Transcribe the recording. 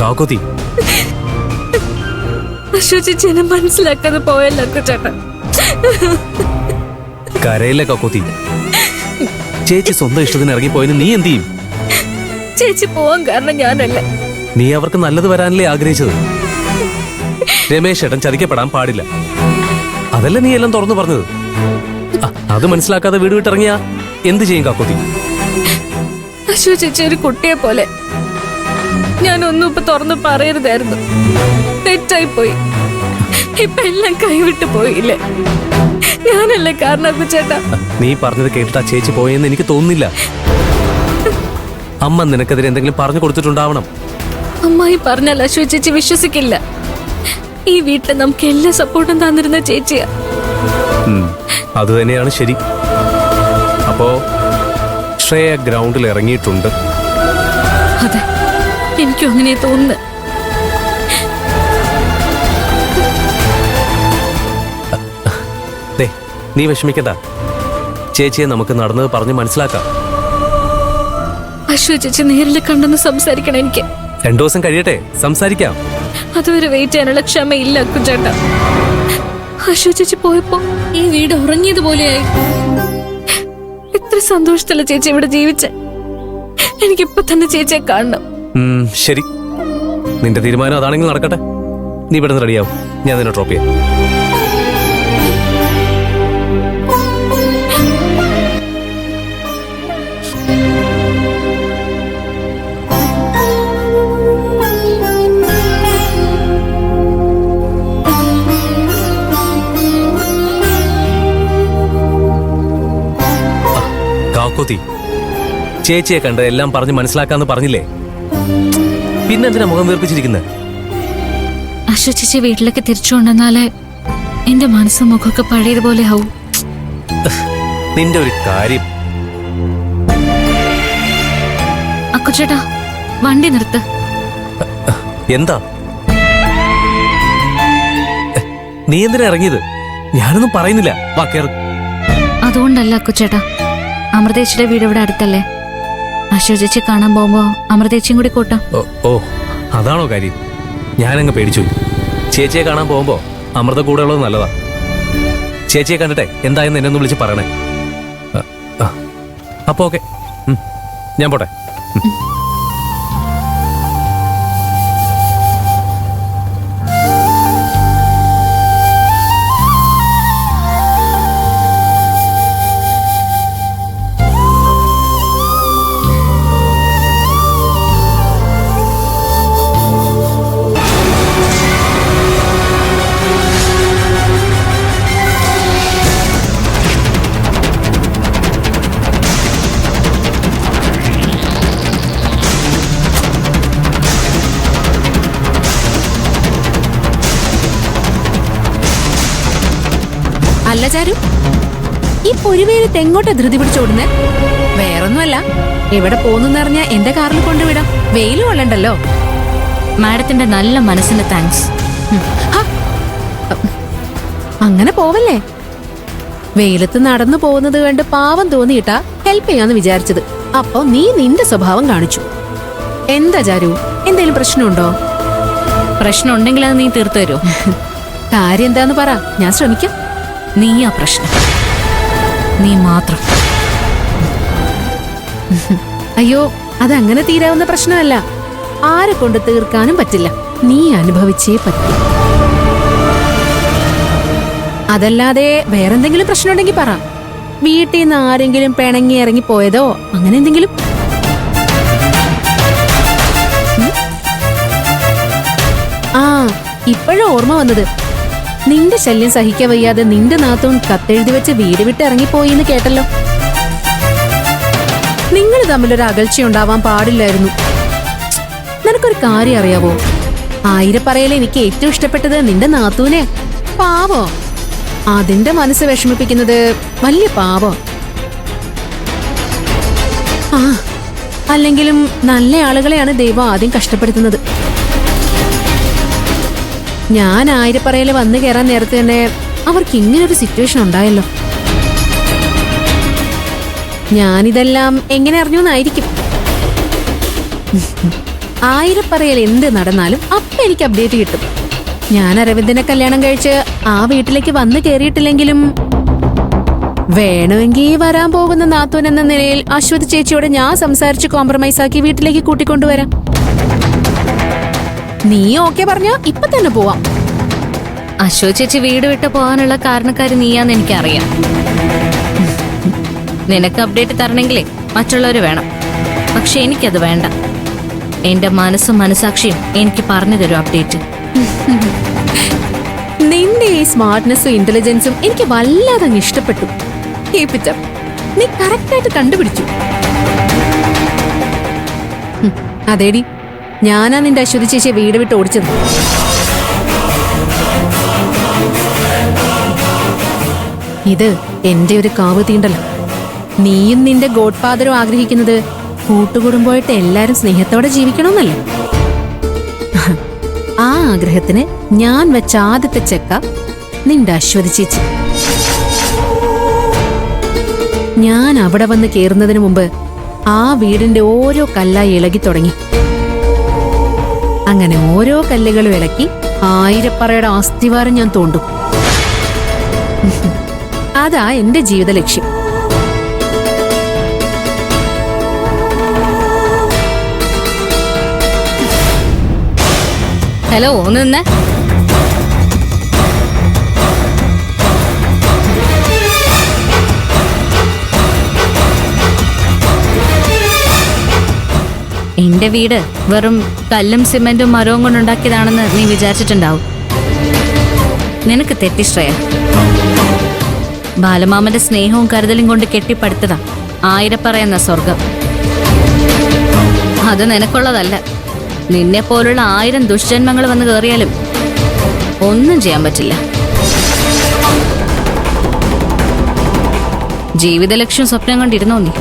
കാക്കോത്തി, അശ്വചേച്ചിനെ മനസ്സിലാക്കാതെ പോയല്ലോ ചേട്ടാ. കരയില്ല കാക്കോത്തി. ചേച്ചി സ്വന്തം ഇഷ്ടത്തിന് ഇറങ്ങിപ്പോയതിന് നീ എന്ത് ചെയ്യും? ചേച്ചി പോവാൻ കാരണം ഞാനല്ല. നീ അവർക്ക് നല്ലത് വരാനല്ലേ ആഗ്രഹിച്ചത്. രമേശ് ഏട്ടൻ ചതിക്കപ്പെടാൻ പാടില്ല, അതല്ല നീ എല്ലാം തുറന്നു പറഞ്ഞത്. അത് മനസ്സിലാക്കാതെ വീട് വിട്ടിറങ്ങിയാ എന്ത് ചെയ്യും കാക്കോത്തി? അശ്വചേച്ചി ഒരു കുട്ടിയെ പോലെ. ഞാനൊന്നും ഇപ്പൊ തുറന്നു പറയരുതായിരുന്നു, തെറ്റായി പോയി. ഇപ്പൊ എല്ലാം കൈവിട്ട് പോയില്ലേ? ഞാനല്ലേ കാരണം ചേട്ടാ. നീ പറഞ്ഞത് കേട്ടിട്ടാ ചേച്ചി പോയെന്ന് എനിക്ക് തോന്നുന്നില്ല. അമ്മ നിനക്കെതിരെ എന്തെങ്കിലും പറഞ്ഞു കൊടുത്തിട്ടുണ്ടാവണം. അമ്മായി പറഞ്ഞാൽ അശ്വചേച്ചി വിശ്വസിക്കില്ല. ഈ വീട്ടിൽ നമുക്ക് എല്ലാ സപ്പോർട്ടും തന്നിരുന്ന ചേച്ചിയാ. അത് തന്നെയാണ് ശരി. അപ്പോ ശ്രേയ ഗ്രൗണ്ടിൽ ഇറങ്ങിയിട്ടുണ്ട്. അതെ, എനിക്കും അങ്ങനെ തോന്നുന്നു. നീ വിഷമിക്കണ്ട, ചേച്ചിയെ നമുക്ക് നടന്നത് പറഞ്ഞ് മനസ്സിലാക്കാം. അശ്വ ചേച്ചി നേരിൽ കണ്ടെന്ന് സംസാരിക്കണം എനിക്ക്. 2 ദിവസം കഴിയട്ടെ, സംസാരിക്കാം. അതുവരെ വെയിറ്റ് ചെയ്യാനുള്ള ക്ഷമയില്ല കുഞ്ചേട്ടാ. അശ്വ ചേച്ചി പോയപ്പോ ഈ വീട് ഉറങ്ങിയതുപോലെയായി. എത്ര സന്തോഷത്തില്ല ചേച്ചി ഇവിടെ ജീവിച്ച. എനിക്കിപ്പോ തന്നെ ചേച്ചിയെ കാണണം. ശരി, നിന്റെ തീരുമാനം അതാണെങ്കിൽ നടക്കട്ടെ. നീ ഇവിടെ നിന്ന് റെഡിയാവും, ഞാൻ നിന്നെ ഡ്രോപ്പ് ചെയ്യാം. കാക്കോത്തി, ചേച്ചിയെ കണ്ട് എല്ലാം പറഞ്ഞ് മനസ്സിലാക്കാന്ന് പറഞ്ഞില്ലേ? പിന്നെന്തിനാ മുഖം വീർപ്പിച്ചിരിക്കുന്നത്? അശ്വ ചേച്ചി വീട്ടിലേക്ക് തിരിച്ചു കൊണ്ടുവന്നാലേ എന്റെ മനസ്സും മുഖമൊക്കെ പഴയതുപോലെ ആവും. നിന്റെ ഒരു കാര്യം. അക്കുചേട്ടാ, വണ്ടി നിർത്ത്. എന്താ നീ എന്തിനാ ഇറങ്ങിയത്? ഞാനൊന്നും പറയുന്നില്ല, വാ കേറ്. അതുകൊണ്ടല്ല അക്കുചേട്ടാ, അമൃതേച്ചിയുടെ വീട് ഇവിടെ അടുത്തല്ലേ. അശ്വ ചേച്ചി കാണാൻ പോകുമ്പോ അമൃതേച്ചിയും കൂടി കൂട്ടാം. ഓ, അതാണോ കാര്യം? ഞാനങ്ങ് പേടിച്ചു. ചേച്ചിയെ കാണാൻ പോകുമ്പോ അമൃത കൂടെ ഉള്ളത് നല്ലതാ. ചേച്ചിയെ കണ്ടിട്ടെ എന്തായെന്ന് എന്നെ ഒന്ന് വിളിച്ച് പറയണേ. അപ്പൊ ഓക്കെ, ഞാൻ പോട്ടെ. അല്ല ചാരു, ഈ പൊരുവേലത്ത് എങ്ങോട്ടാ ധൃതി പിടിച്ചോടുന്നേ? വേറൊന്നുമല്ല, എവിടെ പോന്നറിഞ്ഞ എന്റെ കാറിൽ കൊണ്ടുവിടാം, വെയിലും കൊള്ളണ്ടല്ലോ. മാഡത്തിന്റെ നല്ല മനസ്സിന് താങ്ക്സ്. അങ്ങനെ പോവല്ലേ? വെയിലത്ത് നടന്നു പോകുന്നത് കണ്ട് പാവം തോന്നിയിട്ടാ ഹെൽപ്പ് ചെയ്യാന്ന് വിചാരിച്ചത്. അപ്പൊ നീ നിന്റെ സ്വഭാവം കാണിച്ചു. എന്താ ചാരു, എന്തേലും പ്രശ്നമുണ്ടോ? പ്രശ്നം ഉണ്ടെങ്കിൽ അത് നീ തീർത്തു തരുമോ? കാര്യം എന്താന്ന് പറ, ഞാൻ ശ്രമിക്കാം. നീയാ പ്രശ്നം, നീ മാത്രം. അയ്യോ, അതങ്ങനെ തീരാവുന്ന പ്രശ്നമല്ല. ആരെ കൊണ്ട് തീർക്കാനും പറ്റില്ല, നീ അനുഭവിച്ചേ പറ്റൂ. അതല്ലാതെ വേറെന്തെങ്കിലും പ്രശ്നമുണ്ടെങ്കിൽ പറ. വീട്ടിൽ നിന്ന് ആരെങ്കിലും പിണങ്ങി ഇറങ്ങി പോയതോ അങ്ങനെ എന്തെങ്കിലും? ആ, ഇപ്പോഴും ഓർമ്മ വന്നത്. നിന്റെ ശല്യം സഹിക്കാൻ വയ്യാതെ നിന്റെ നാത്തോൺ കത്തെഴുതി വെച്ച് വീട് വിട്ട് ഇറങ്ങിപ്പോയി എന്ന് കേട്ടല്ലോ. നിങ്ങൾ തമ്മിലൊരു അകൽച്ചയുണ്ടാവാൻ പാടില്ലായിരുന്നു. നിനക്കൊരു കാര്യം അറിയാവോ? ആയിരപ്പറയലെ എനിക്ക് ഏറ്റവും ഇഷ്ടപ്പെട്ടത് നിന്റെ നാത്തൂനെ. പാവോ, അതിന്റെ മനസ്സ് വിഷമിപ്പിക്കുന്നത് വലിയ പാവോ. ആ, അല്ലെങ്കിലും നല്ല ആളുകളെയാണ് ദൈവം ആദ്യം കഷ്ടപ്പെടുത്തുന്നത്. ഞാൻ ആയിരപ്പറയില് വന്നു കയറാൻ നേരത്തെ തന്നെ അവർക്ക് ഇങ്ങനൊരു സിറ്റുവേഷൻ ഉണ്ടായല്ലോ. ഞാനിതെല്ലാം എങ്ങനെ അറിഞ്ഞു എന്നായിരിക്കും. ആയിരപ്പറയൽ എന്ത് നടന്നാലും അപ്പൊ എനിക്ക് അപ്ഡേറ്റ് കിട്ടും. ഞാൻ അരവിന്ദനെ കല്യാണം കഴിച്ച് ആ വീട്ടിലേക്ക് വന്നു കയറിയിട്ടില്ലെങ്കിലും വേണമെങ്കിൽ വരാൻ പോകുന്ന നാത്തൂൻ എന്ന നിലയിൽ അശ്വതി ചേച്ചിയോട് ഞാൻ സംസാരിച്ച് കോംപ്രമൈസ് ആക്കി വീട്ടിലേക്ക് കൂട്ടിക്കൊണ്ടുവരാം. നീ ഓക്കെ പറഞ്ഞാ ഇപ്പൊ തന്നെ പോവാം. അശ്വതി ചേച്ചി വീട് വിട്ട് പോകാനുള്ള കാരണക്കാര് നീയാന്ന് എനിക്കറിയാം. നിനക്ക് അപ്ഡേറ്റ് തരണമെങ്കിലേ മറ്റുള്ളവര് വേണം. പക്ഷെ എനിക്കത് വേണ്ട. എന്റെ മനസ്സും മനസാക്ഷിയും എനിക്ക് പറഞ്ഞു തരും അപ്ഡേറ്റ്. നിന്റെ ഈ സ്മാർട്ട്നെസ്സും ഇന്റലിജൻസും എനിക്ക് വല്ലാതെ അങ്ങ് ഇഷ്ടപ്പെട്ടു. Keep it up. നീ കറക്റ്റായിട്ട് കണ്ടുപിടിച്ചു. അതേടി, ഞാനാ നിന്റെ അശ്വതി ചേച്ചിയെ വീട് വിട്ട് ഓടിച്ചത്. ഇത് എന്റെ ഒരു കാവ് തീണ്ടല്ലോ. നീയും നിന്റെ ഗോഡ് ഫാദറും ആഗ്രഹിക്കുന്നത് കൂട്ടുകുടുംബമായിട്ട് എല്ലാരും സ്നേഹത്തോടെ ജീവിക്കണമെന്നല്ലേ? ആ ആഗ്രഹത്തിന് ഞാൻ വെച്ച ആദ്യത്തെ ചെക്ക നിന്റെ അശ്വതി ചേച്ചി. ഞാൻ അവിടെ വന്ന് കേറുന്നതിന് മുമ്പ് ആ വീടിന്റെ ഓരോ കല്ലായി ഇളകി തുടങ്ങി. അങ്ങനെ ഓരോ കല്ലുകളും ഇളക്കി ആയിരപ്പറയുടെ അസ്ഥിവാരം ഞാൻ തോണ്ടും. അതാ എന്റെ ജീവിത ലക്ഷ്യം. ഹലോ, ഒന്ന് നിന്നേ. എന്റെ വീട് വെറും കല്ലും സിമെന്റും മരവും കൊണ്ടുണ്ടാക്കിയതാണെന്ന് നീ വിചാരിച്ചിട്ടുണ്ടാവും. നിനക്ക് തെറ്റി ശ്രേയ. ബാലമാമന്റെ സ്നേഹവും കരുതലും കൊണ്ട് കെട്ടിപ്പടുത്തതാ ആയിരപ്പറ എന്ന സ്വർഗം. അത് നിനക്കുള്ളതല്ല. നിന്നെ പോലുള്ള 1000 ദുഷ്ജന്മങ്ങൾ വന്ന് കയറിയാലും ഒന്നും ചെയ്യാൻ പറ്റില്ല. ജീവിത ലക്ഷ്യം സ്വപ്നം കണ്ടിരുന്നോ നീ?